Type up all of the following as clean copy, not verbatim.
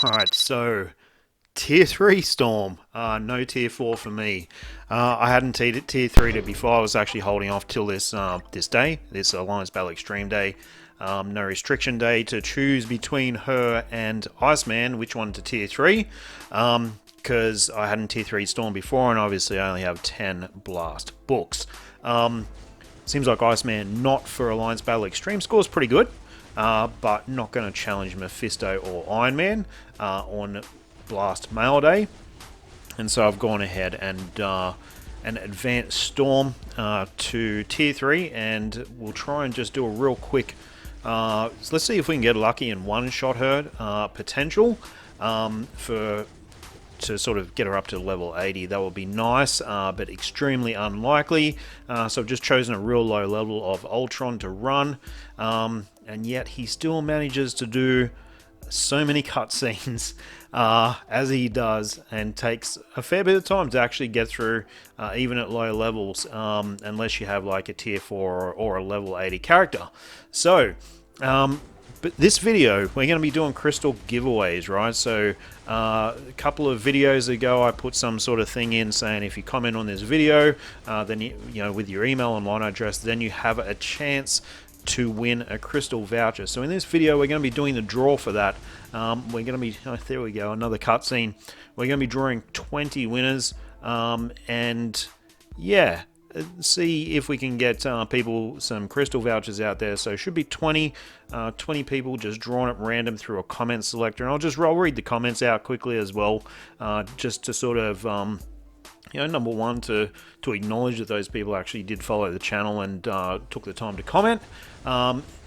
Alright, so tier 3 Storm, no tier 4 for me. I hadn't tier 3'd it before. I was actually holding off till this day, this Alliance Battle Extreme day. No restriction day to choose between her and Iceman, which one to tier 3. Because I hadn't tier 3 Storm before, and obviously I only have 10 Blast books. Seems like Iceman not for Alliance Battle Extreme scores pretty good. But not going to challenge Mephisto or Iron Man on Blast Mail Day, and so I've gone ahead and advanced Storm to tier 3, and we'll try and just do a real quick. So let's see if we can get lucky and one-shot her potential to sort of get her up to level 80. That would be nice, but extremely unlikely. So I've just chosen a real low level of Ultron to run, and yet he still manages to do so many cutscenes as he does, and takes a fair bit of time to actually get through, even at low levels, unless you have like a tier 4 or a level 80 character. So but this video, we're going to be doing crystal giveaways, right? So a couple of videos ago, I put some sort of thing in saying if you comment on this video, then you know, with your email and line address, then you have a chance to win a crystal voucher. So in this video, we're going to be doing the draw for that. We're going to be, oh, there we go, another cutscene. We're going to be drawing 20 winners, and yeah, see if we can get people some crystal vouchers out there. So it should be 20 people just drawn at random through a comment selector, and I'll read the comments out quickly as well, just to sort of you know, number one, to acknowledge that those people actually did follow the channel and took the time to comment.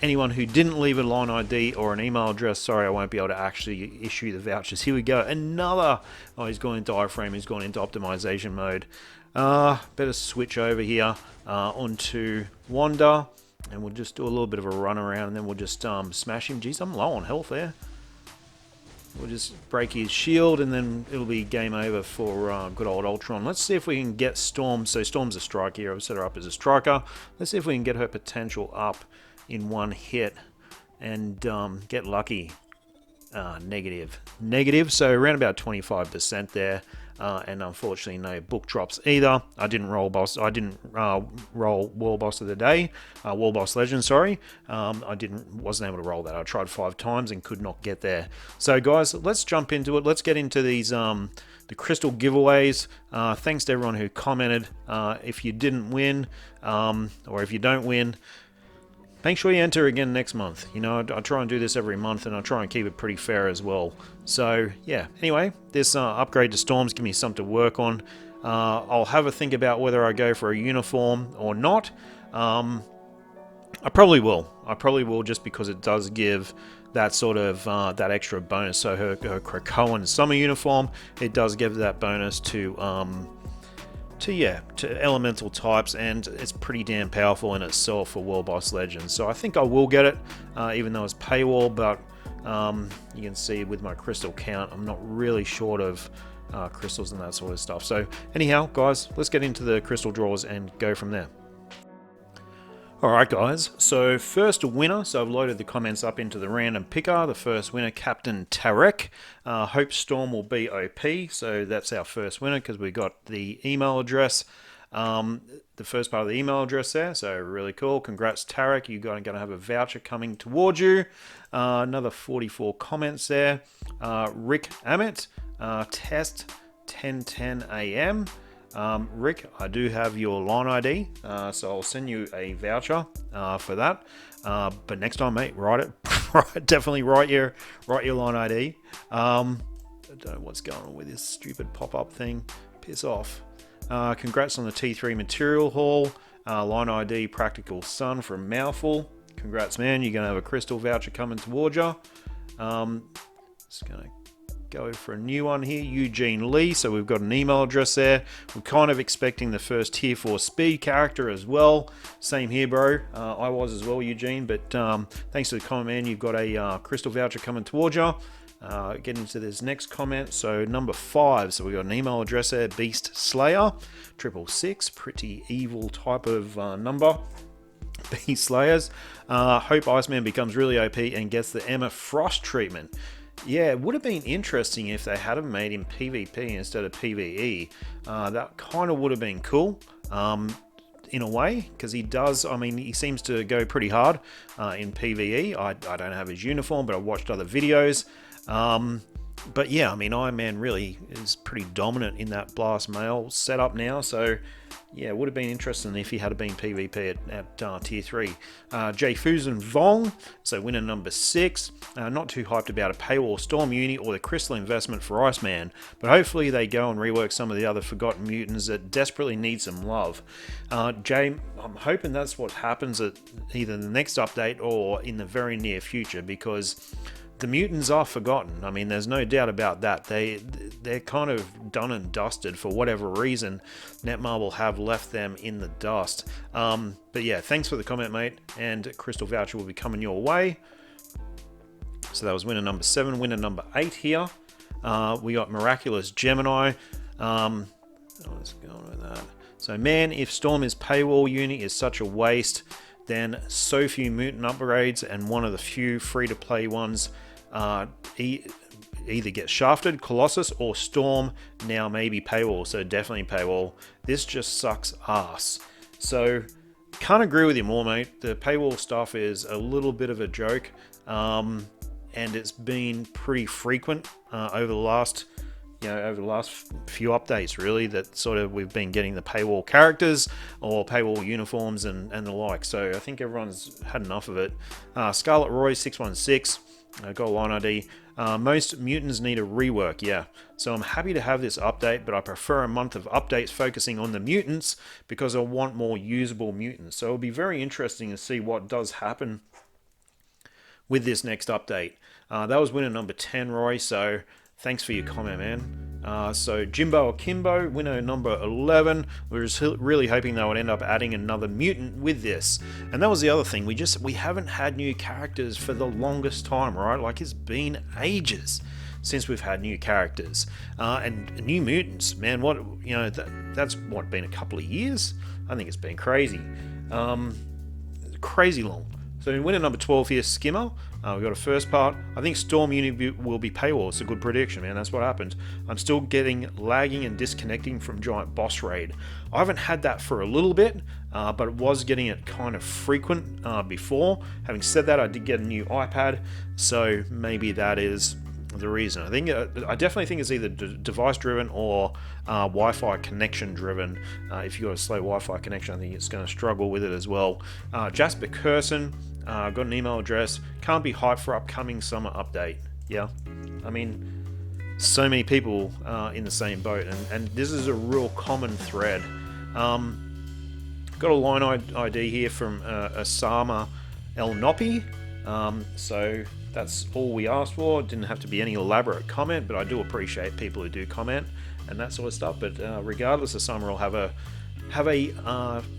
Anyone who didn't leave a line ID or an email address, sorry, I won't be able to actually issue the vouchers. Here we go. Another. Oh, he's gone into iframe. He's gone into optimization mode. Better switch over here onto Wanda, and we'll just do a little bit of a run around, and then we'll just smash him. Geez, I'm low on health there. We'll just break his shield, and then it'll be game over for good old Ultron. Let's see if we can get Storm. So Storm's a striker here. I've set her up as a striker. Let's see if we can get her potential up in one hit and get lucky. Negative. So around about 25% there. And unfortunately no book drops either. I didn't roll roll World Boss of the Day, World Boss Legend, sorry. Wasn't able to roll that. I tried 5 times and could not get there. So guys, let's jump into it. Let's get into these the crystal giveaways. Thanks to everyone who commented. If you didn't win, or if you don't win, make sure you enter again next month. You know, I try and do this every month, and I try and keep it pretty fair as well. So, yeah. Anyway, this upgrade to Storms give me something to work on. I'll have a think about whether I go for a uniform or not. I probably will. Just because it does give that sort of that extra bonus. So her Krakoan summer uniform, it does give that bonus to elemental types, and it's pretty damn powerful in itself for World Boss Legends. So I think I will get it, even though it's paywall, but you can see with my crystal count, I'm not really short of crystals and that sort of stuff. So anyhow, guys, let's get into the crystal draws and go from there. Alright guys, so first winner, so I've loaded the comments up into the random picker. The first winner, Captain Tarek. Hope Storm will be OP, so that's our first winner because we got the email address, the first part of the email address there, so really cool. Congrats Tarek, you're going to have a voucher coming towards you. Another 44 comments there. Rick Amit, test 10:10 AM. Rick, I do have your line ID, so I'll send you a voucher for that. But next time, mate, write it. Definitely write your line ID. I don't know what's going on with this stupid pop-up thing. Piss off. Congrats on the T3 material haul. Line ID Practical Sun from Mouthful. Congrats, man. You're going to have a crystal voucher coming towards you. Just going to go for a new one here, Eugene Lee. So we've got an email address there. We're kind of expecting the first tier 4 speed character as well. Same here, bro. I was as well, Eugene, but thanks to the comment, man, you've got a crystal voucher coming towards you. Get into this next comment. So number 5, so we got an email address there, Beast Slayer 666, pretty evil type of number. Beast Slayers. Hope Iceman becomes really OP and gets the Emma Frost treatment. Yeah, it would have been interesting if they had made him PvP instead of PvE. That kind of would have been cool. In a way, because he does, I mean, he seems to go pretty hard in PvE. I don't have his uniform, but I've watched other videos. But yeah, I mean, Iron Man really is pretty dominant in that Blast Mail setup now, so yeah, it would have been interesting if he had been PvP at Tier 3. Jay Fusen Vong, so winner number 6. Not too hyped about a paywall Storm Uni or the Crystal investment for Iceman, but hopefully they go and rework some of the other forgotten mutants that desperately need some love. Jay, I'm hoping that's what happens at either the next update or in the very near future, because the mutants are forgotten. I mean, there's no doubt about that. They're kind of done and dusted for whatever reason. Netmarble have left them in the dust. But yeah, thanks for the comment, mate. And Crystal Voucher will be coming your way. So that was winner number 7. Winner number 8 here. We got Miraculous Gemini. Let's go on with that. So man, if Storm is paywall uni is such a waste, then so few mutant upgrades and one of the few free-to-play ones either get shafted, Colossus, or Storm, now maybe paywall, so definitely paywall. This just sucks ass. So, can't agree with you more, mate. The paywall stuff is a little bit of a joke, and it's been pretty frequent over the last few updates, really, that sort of we've been getting the paywall characters or paywall uniforms and the like. So I think everyone's had enough of it. Scarlet Roy 616, got a line ID. Most mutants need a rework, yeah. So I'm happy to have this update, but I prefer a month of updates focusing on the mutants because I want more usable mutants. So it'll be very interesting to see what does happen with this next update. That was winner number 10, Roy, so thanks for your comment, man. So Jimbo Akimbo, winner number 11. We were really hoping they would end up adding another mutant with this. And that was the other thing. We haven't had new characters for the longest time, right? Like, it's been ages since we've had new characters. And new mutants, man, that's what, been a couple of years? I think it's been crazy. Crazy long. So in winner number 12 here, Skimmer. We've got a first part. I think Storm Uni will be paywall. It's a good prediction, man. That's what happened. I'm still getting lagging and disconnecting from Giant Boss Raid. I haven't had that for a little bit, but it was getting it kind of frequent before. Having said that, I did get a new iPad, so maybe that is the reason. I definitely think it's either device driven or Wi-Fi connection driven. If you've got a slow Wi-Fi connection, I think it's going to struggle with it as well. Jasper Curson, got an email address. Can't be hyped for upcoming summer update. Yeah, I mean, so many people in the same boat, and this is a real common thread. Got a line ID here from Osama El Nopi. So that's all we asked for. It didn't have to be any elaborate comment, but I do appreciate people who do comment and that sort of stuff. But regardless, Osama will have a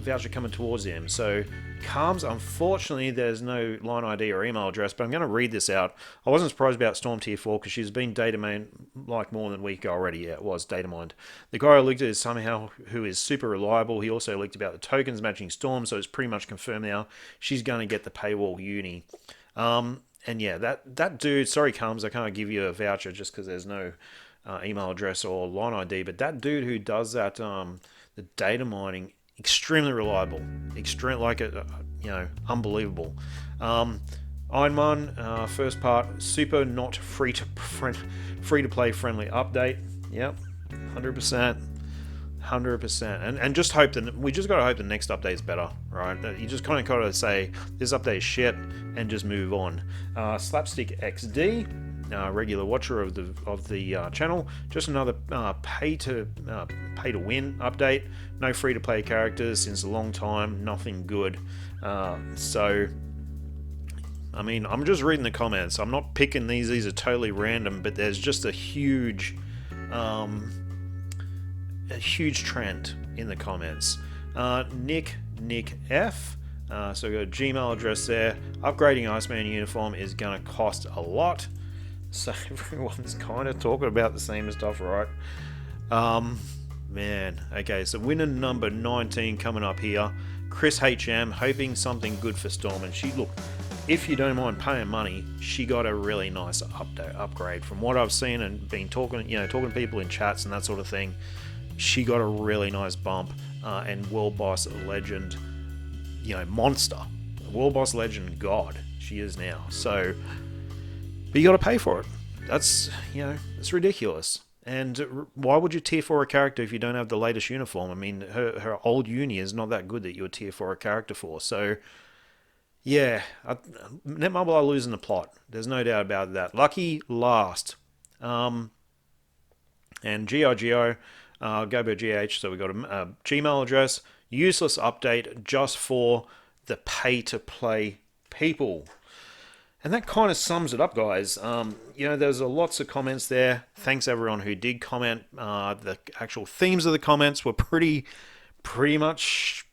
voucher coming towards them. So Calms, unfortunately, there's no line ID or email address, but I'm going to read this out. I wasn't surprised about Storm Tier 4 because she's been data mined like more than a week ago already. Yeah, it was data mined. The guy I leaked it is somehow who is super reliable. He also leaked about the tokens matching Storm, so it's pretty much confirmed now. She's going to get the paywall uni. And yeah, that dude, sorry Calms, I can't give you a voucher just because there's no email address or line ID, but that dude who does that, the data mining, extremely reliable, unbelievable. Ironman, first part, super not free to play friendly update. Yep, 100%. And just hope that we just got to hope the next update is better, right? You just kind of got to say this update is shit and just move on. Slapstick XD, regular watcher of the channel, just another pay to win update. No free to play characters since a long time, nothing good. So I mean, I'm just reading the comments. I'm not picking these. These are totally random, but there's just a huge trend in the comments. Nick F. So we got a Gmail address there. Upgrading Iceman uniform is going to cost a lot. So everyone's kind of talking about the same stuff, right? Man. Okay, so winner number 19 coming up here. Chris HM, hoping something good for Storm. And if you don't mind paying money, she got a really nice upgrade. From what I've seen and been talking, talking to people in chats and that sort of thing, she got a really nice bump. And World Boss Legend, monster, World Boss Legend God, she is now. So, but you got to pay for it. That's it's ridiculous. And why would you tier for a character if you don't have the latest uniform? I mean, her old uni is not that good that you would tier for a character for. So, yeah, Netmarble are losing the plot. There's no doubt about that. Lucky last. And GIGO, GoBoGH, so we got a Gmail address. Useless update just for the pay-to-play people. And that kind of sums it up, guys. There's lots of comments there. Thanks everyone who did comment. The actual themes of the comments were pretty much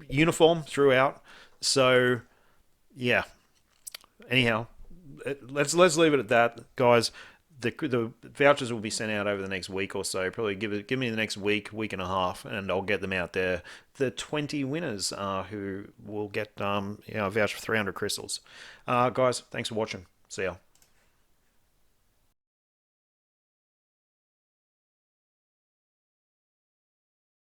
uniform throughout. So, yeah. Anyhow, let's leave it at that, guys. The vouchers will be sent out over the next week or so. Probably give me the next week and a half, and I'll get them out there. The 20 winners who will get a voucher for 300 crystals. Guys, thanks for watching. See ya.